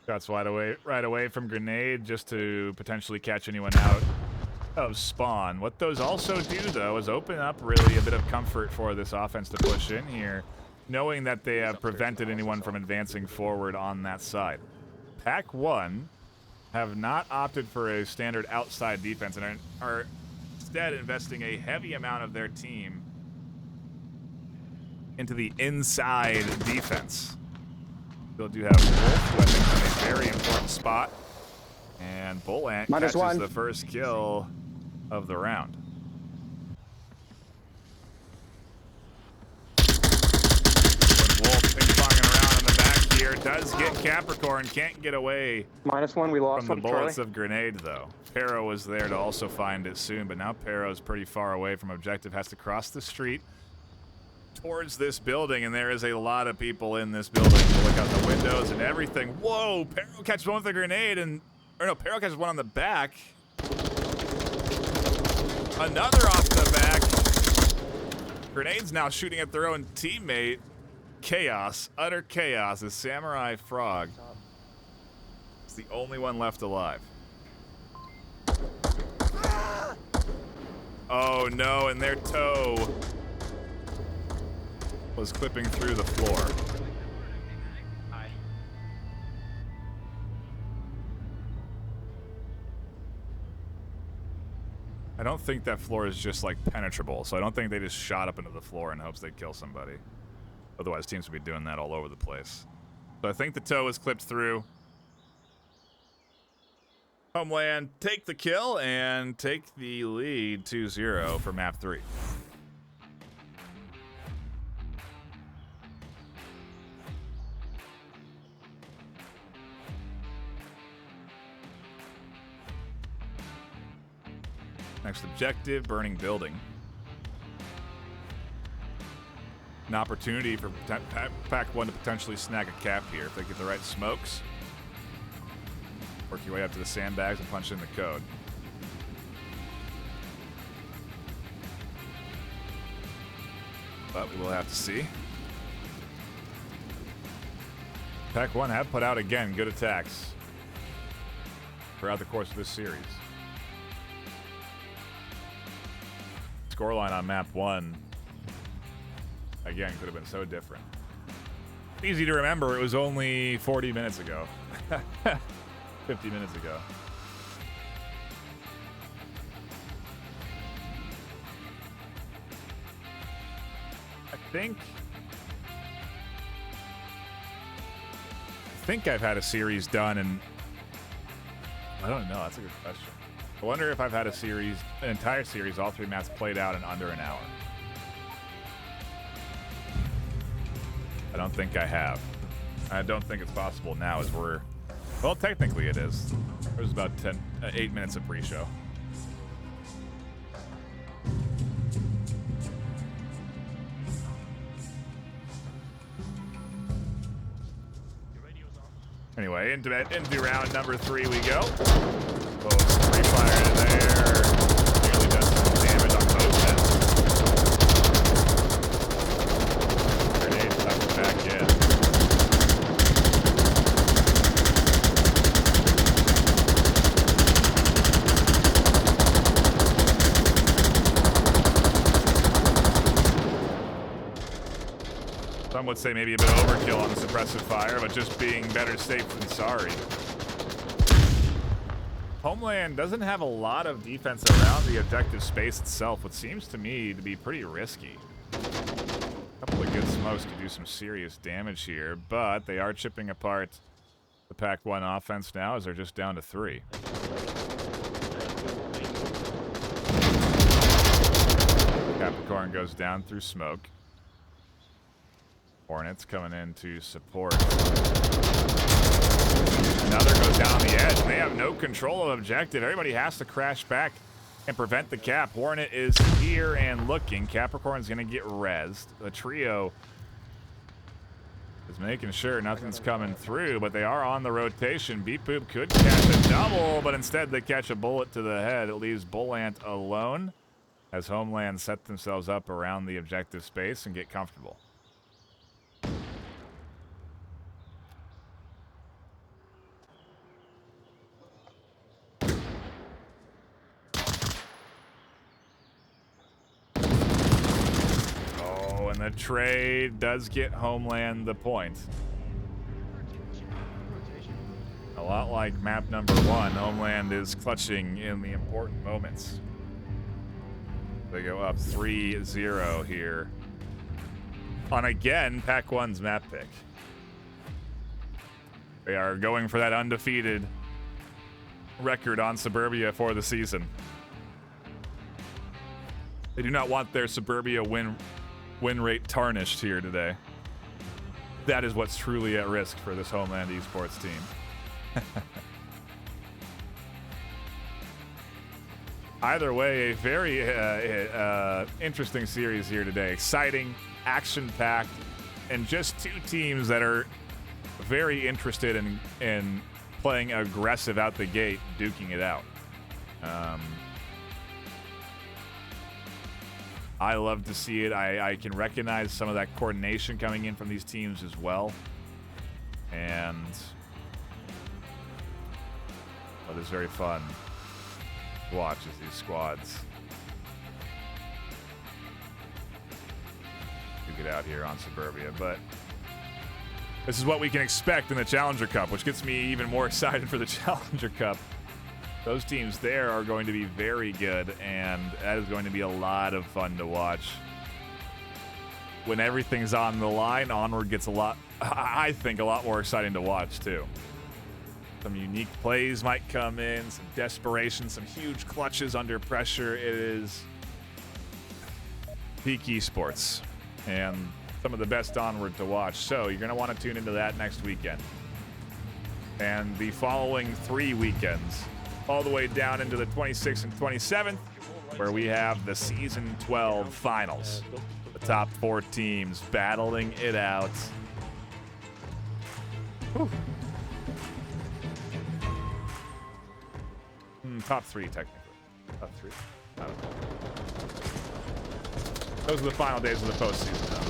Shots right away from Grenade just to potentially catch anyone out of spawn. What those also do, though, is open up really a bit of comfort for this offense to push in here, knowing that they have prevented anyone from advancing forward on that side. Pack 1 have not opted for a standard outside defense and are instead investing a heavy amount of their team into the inside defense. Still do have Wolf, who I think is in a very important spot. And Bolant catches the first kill of the round. Wolf ping-ponging around in the back here. Does get Capricorn. Can't get away -1, we lost from the him, bullets Charlie. of grenade, though. Pero was there to also find it soon, but now Pero's pretty far away from objective. Has to cross the street towards this building, and there is a lot of people in this building. Look out the windows and everything. Whoa! Pero catches one with a grenade, and Pero catches one on the back. Another off the back. Grenades now shooting at their own teammate. Chaos, utter chaos, as Samurai Frog is the only one left alive. Oh no, and their toe was clipping through the floor. I don't think that floor is just like penetrable, so I don't think they just shot up into the floor in hopes they kill somebody. Otherwise, teams would be doing that all over the place. So I think the toe was clipped through. Homeland take the kill and take the lead 2-0 for map 3. Next objective, burning building. An opportunity for Pack 1 to potentially snag a cap here if they get the right smokes. Work your way up to the sandbags and punch in the code. But we will have to see. Pack 1 have put out, again, good attacks throughout the course of this series. Scoreline on map 1, again, could have been so different. Easy to remember, it was only 40 minutes ago. 50 minutes ago. I think I've had a series done in... I don't know, that's a good question. I wonder if I've had an entire series, all 3 maps played out in under an hour. I don't think I have. I don't think it's possible now as we're... Well, technically it is. There's about 8 minutes of pre-show. Anyway, into round number 3 we go. Oh, free fire there. Nearly does some damage on both ends. Grenade tucked back in. Some would say maybe a bit of overkill on the suppressive fire, but just being better safe than sorry. Homeland doesn't have a lot of defense around the objective space itself, what seems to me to be pretty risky. A couple of good smokes could do some serious damage here, but they are chipping apart the Pack 1 offense now as they're just down to 3. Capricorn goes down through smoke. Hornets coming in to support. Another goes down the edge, and they have no control of objective. Everybody has to crash back and prevent the cap. Hornet is here and looking. Capricorn's going to get rezzed. The trio is making sure nothing's coming through, but they are on the rotation. Beep Boop could catch a double, but instead they catch a bullet to the head. It leaves Bolant alone as Homeland set themselves up around the objective space and get comfortable. The trade does get Homeland the point. A lot like map number 1, Homeland is clutching in the important moments. They go up 3-0 here on, again, Pack 1's map pick. They are going for that undefeated record on Suburbia for the season. They do not want their Suburbia win rate tarnished here today. That is what's truly at risk for this Homeland Esports team. Either way, a very interesting series here today. Exciting, action-packed, and just two teams that are very interested in playing aggressive out the gate, duking it out. I love to see it. I can recognize some of that coordination coming in from these teams as well. And it is very fun to watch as these squads duke it out here on Suburbia. But this is what we can expect in the Challenger Cup, which gets me even more excited for the Challenger Cup. Those teams there are going to be very good, and that is going to be a lot of fun to watch. When everything's on the line, Onward gets I think, a lot more exciting to watch, too. Some unique plays might come in, some desperation, some huge clutches under pressure. It is peak esports, and some of the best Onward to watch. So you're going to want to tune into that next weekend. And the following 3 weekends, all the way down into the 26th and 27th, where we have the Season 12 finals. The top 4 teams battling it out. Whew. Top 3, technically. Top 3? I don't know. Those are the final days of the postseason, though.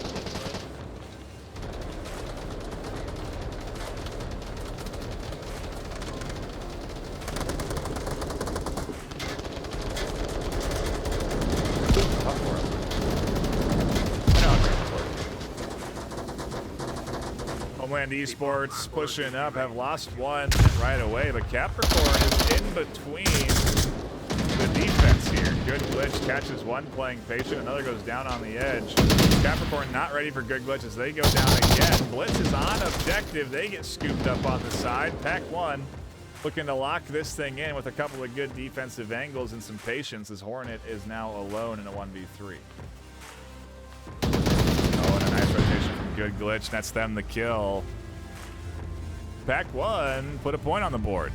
Homeland Esports pushing up, have lost one right away, but Capricorn is in between the defense here. Good glitch, catches one playing patient, another goes down on the edge. Capricorn not ready for good glitch as they go down again. Blitz is on objective, they get scooped up on the side. Pack 1 looking to lock this thing in with a couple of good defensive angles and some patience as Hornet is now alone in a 1v3. Oh, and a nice rotation from Good Glitch, that's them the kill. Pack 1 put a point on the board.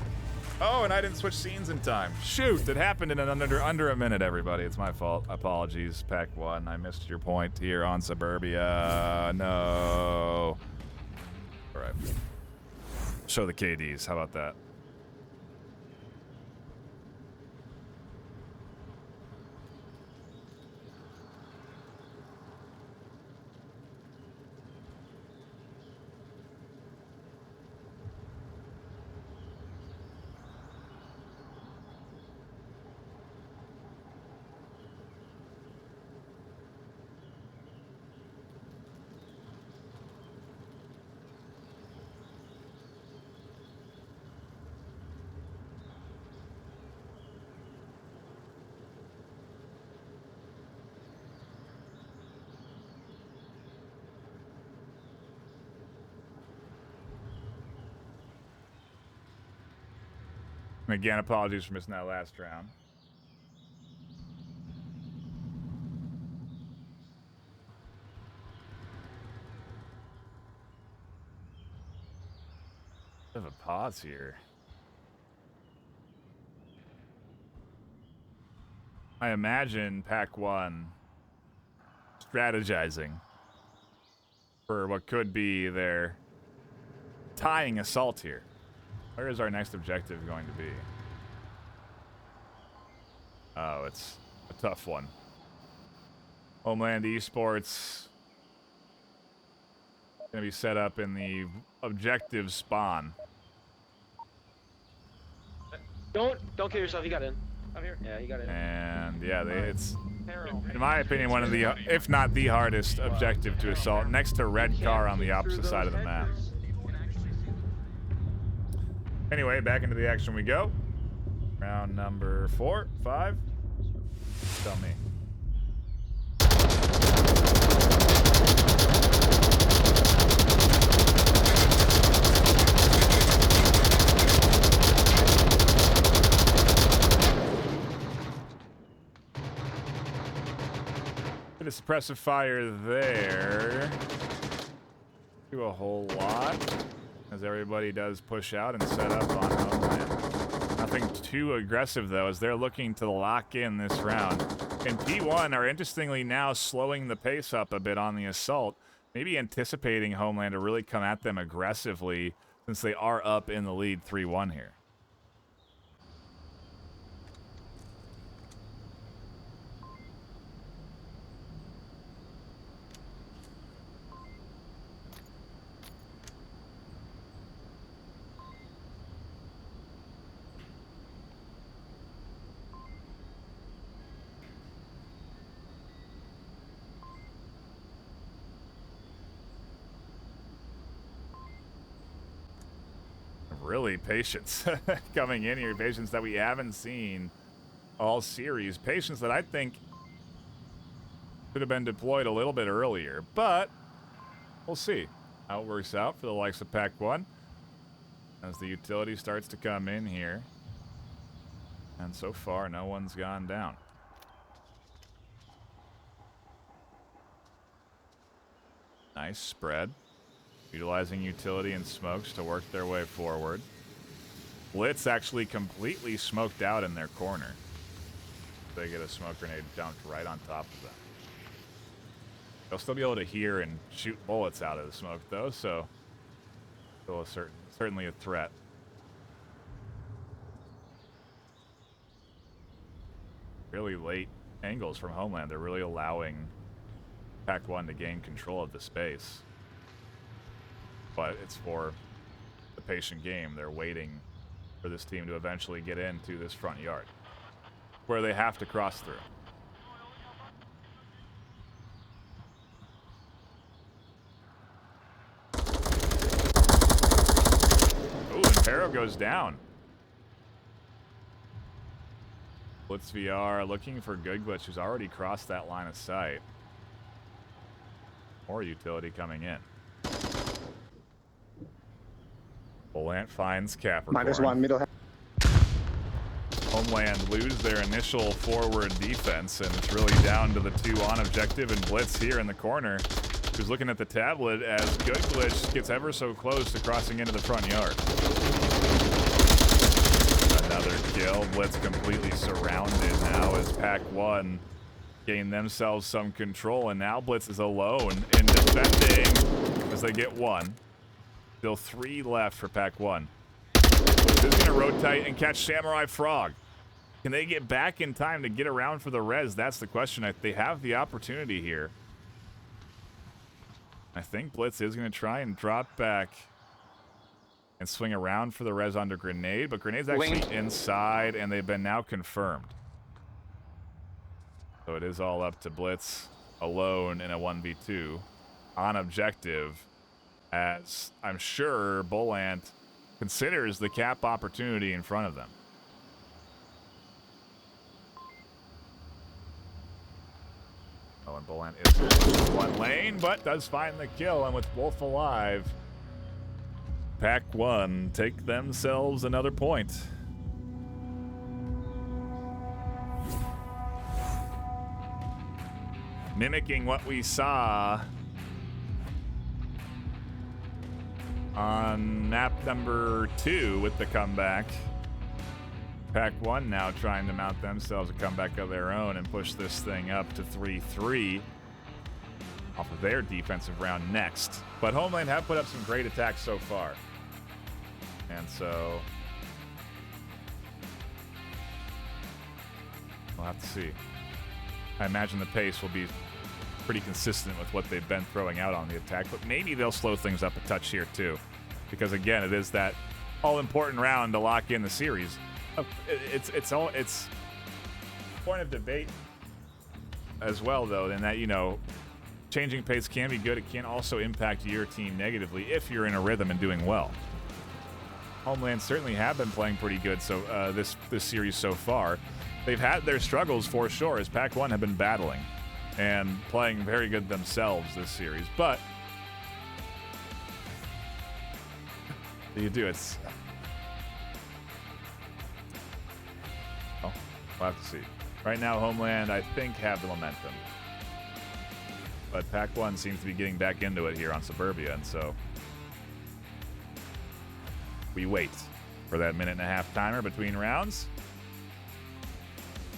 Oh, and I didn't switch scenes in time. Shoot, it happened in under a minute, everybody. It's my fault. Apologies, Pack 1. I missed your point here on Suburbia. No. All right. Show the KDs. How about that? And again, apologies for missing that last round. Bit of a pause here. I imagine Pack 1 strategizing for what could be their tying assault here. Where is our next objective going to be? Oh, it's a tough one. Homeland Esports going to be set up in the objective spawn. Don't kill yourself. You got in. I'm here. Yeah, you got in. And yeah, it's, in my opinion, one of the, if not the hardest objective to assault, next to Red Car on the opposite side of the map. Anyway, back into the action we go. Round number 4, 5. Tell me. Bit of suppressive fire there. Do a whole lot as everybody does push out and set up on Homeland. Nothing too aggressive though, as they're looking to lock in this round. And P1 are interestingly now slowing the pace up a bit on the assault, maybe anticipating Homeland to really come at them aggressively since they are up in the lead 3-1 here. Really patience coming in here. Patience that we haven't seen all series. Patience that I think could have been deployed a little bit earlier. But we'll see how it works out for the likes of Pack 1 as the utility starts to come in here. And so far, no one's gone down. Nice spread. Utilizing utility and smokes to work their way forward. Blitz actually completely smoked out in their corner. They get a smoke grenade dumped right on top of them. They'll still be able to hear and shoot bullets out of the smoke though, so still certainly a threat. Really late angles from Homeland. They're really allowing Pack 1 to gain control of the space. But it's for the patient game. They're waiting for this team to eventually get into this front yard, where they have to cross through. Ooh, and Pero goes down. Blitz VR looking for Good Glitch, who's already crossed that line of sight. More utility coming in. Volant finds Capricorn. -1 middle. Homeland lose their initial forward defense, and it's really down to the 2 on objective, and Blitz here in the corner, who's looking at the tablet as Good Glitch gets ever so close to crossing into the front yard. Another kill. Blitz completely surrounded now as Pack 1 gain themselves some control, and now Blitz is alone in defending as they get 1. Still 3 left for Pack 1. Blitz is going to rotate and catch Samurai Frog. Can they get back in time to get around for the res? That's the question. They have the opportunity here. I think Blitz is going to try and drop back and swing around for the res under Grenade, but Grenade's actually inside, and they've been now confirmed. So it is all up to Blitz alone in a 1v2 on objective, as I'm sure Bolant considers the cap opportunity in front of them. Oh, and Bolant is in one lane, but does find the kill, and with Wolf alive, Pack 1 take themselves another point. Mimicking what we saw on map number 2 with the comeback. Pack 1 now trying to mount themselves a comeback of their own and push this thing up to 3-3 off of their defensive round next. But Homeland have put up some great attacks so far. And so we'll have to see. I imagine the pace will be pretty consistent with what they've been throwing out on the attack, but maybe they'll slow things up a touch here too, because again, it is that all-important round to lock in the series. It's point of debate as well, though, in that, you know, changing pace can be good. It can also impact your team negatively if you're in a rhythm and doing well. Homeland certainly have been playing pretty good this series so far. They've had their struggles for sure, as Pac-1 have been battling and playing very good themselves this series. But you do it's. Oh, we'll have to see. Right now, Homeland, I think, have the momentum. But Pac-1 seems to be getting back into it here on Suburbia, and so we wait for that 1.5-minute timer between rounds.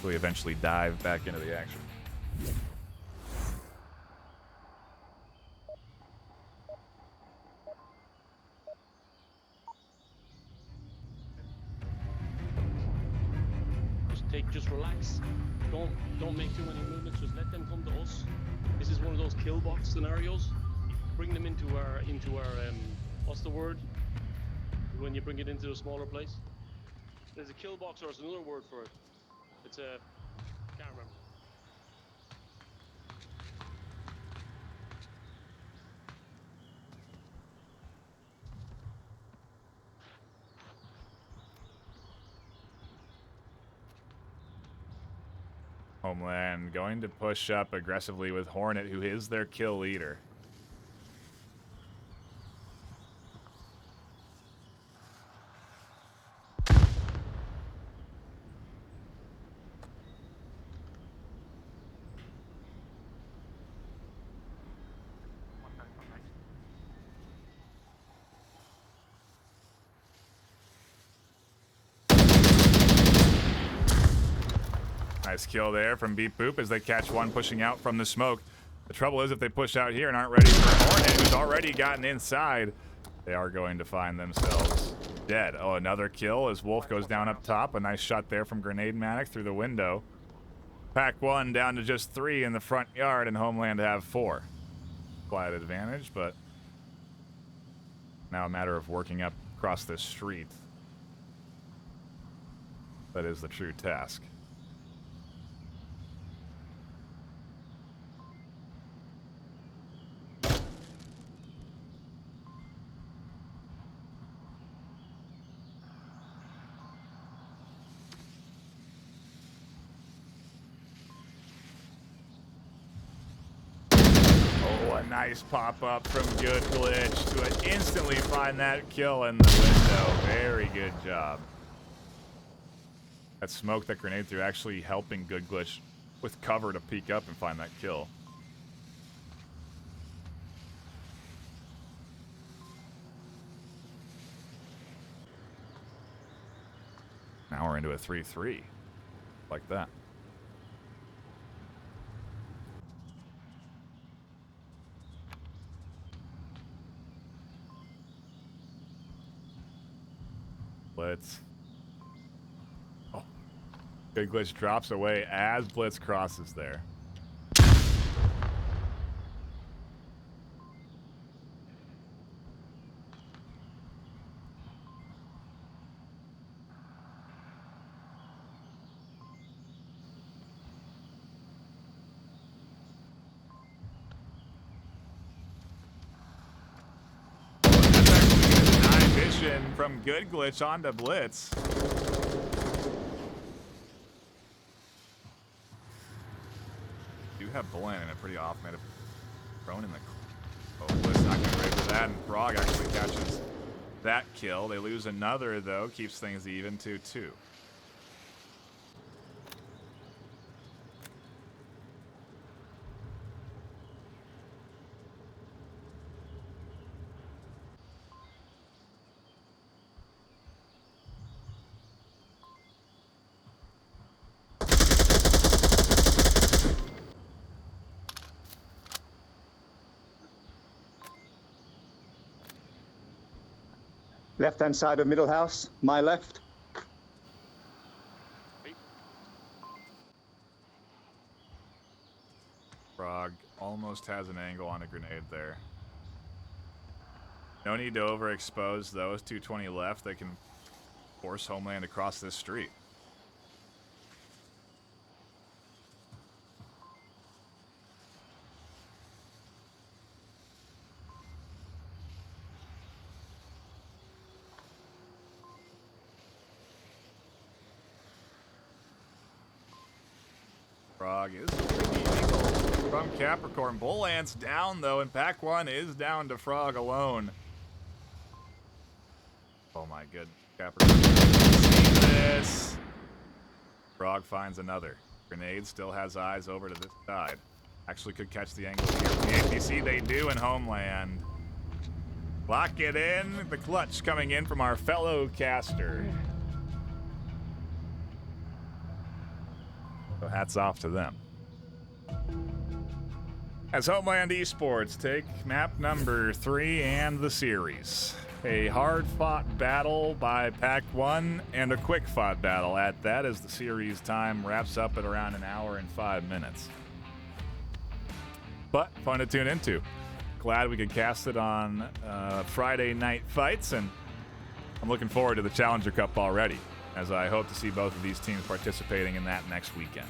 We eventually dive back into the action. Just relax. Don't make too many movements. Just let them come to us. This is one of those kill box scenarios. Bring them into our what's the word when you bring it into a smaller place? There's a kill box, or it's another word for it. It's a can't remember. Homeland going to push up aggressively with Hornet, who is their kill leader. Nice kill there from Beep Boop as they catch one pushing out from the smoke. The trouble is if they push out here and aren't ready for Hornet, who's already gotten inside, they are going to find themselves dead. Oh, another kill as Wolf goes down up top. A nice shot there from Grenade Manic through the window. Pac-1 down to just 3 in the front yard, and Homeland have 4. Slight advantage, but now a matter of working up across this street. That is the true task. Nice pop-up from Good Glitch to instantly find that kill in the window. Very good job. That smoke that grenade threw actually helping Good Glitch with cover to peek up and find that kill. Now we're into a 3-3. Like that. Blitz. Oh. Good Glitch drops away as Blitz crosses there. From Good Glitch onto Blitz. Do have Bullen in a pretty off, might have thrown in the. Oh, Blitz not gonna break for that, and Frog actually catches that kill. They lose another though, keeps things even 2-2. Left-hand side of middle house, my left. Frog almost has an angle on a grenade there. No need to overexpose those. 220 left. They can force Homeland across this street. Frog is the Eagle from Capricorn. Bull Ants down, though, and Pack 1 is down to Frog alone. Oh, my good. Capricorn. See this. Frog finds another. Grenade still has eyes over to this side. Actually could catch the angle here. The APC, they do in Homeland. Lock it in. The clutch coming in from our fellow caster. So hats off to them. As Homeland Esports take map number 3 and the series. A hard-fought battle by Pack 1 and a quick-fought battle at that, as the series time wraps up at around an hour and 5 minutes. But fun to tune into. Glad we could cast it on Friday night fights, and I'm looking forward to the Challenger Cup already, as I hope to see both of these teams participating in that next weekend.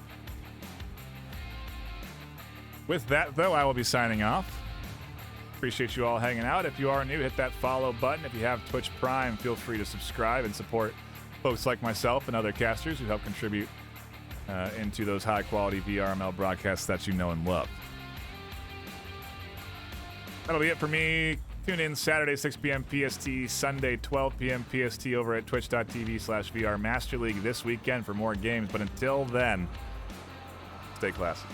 With that, though, I will be signing off. Appreciate you all hanging out. If you are new, hit that follow button. If you have Twitch Prime, feel free to subscribe and support folks like myself and other casters who help contribute into those high-quality VRML broadcasts that you know and love. That'll be it for me. Tune in Saturday, 6 p.m. PST, Sunday, 12 p.m. PST over at twitch.tv/VR Master League this weekend for more games. But until then, stay classy.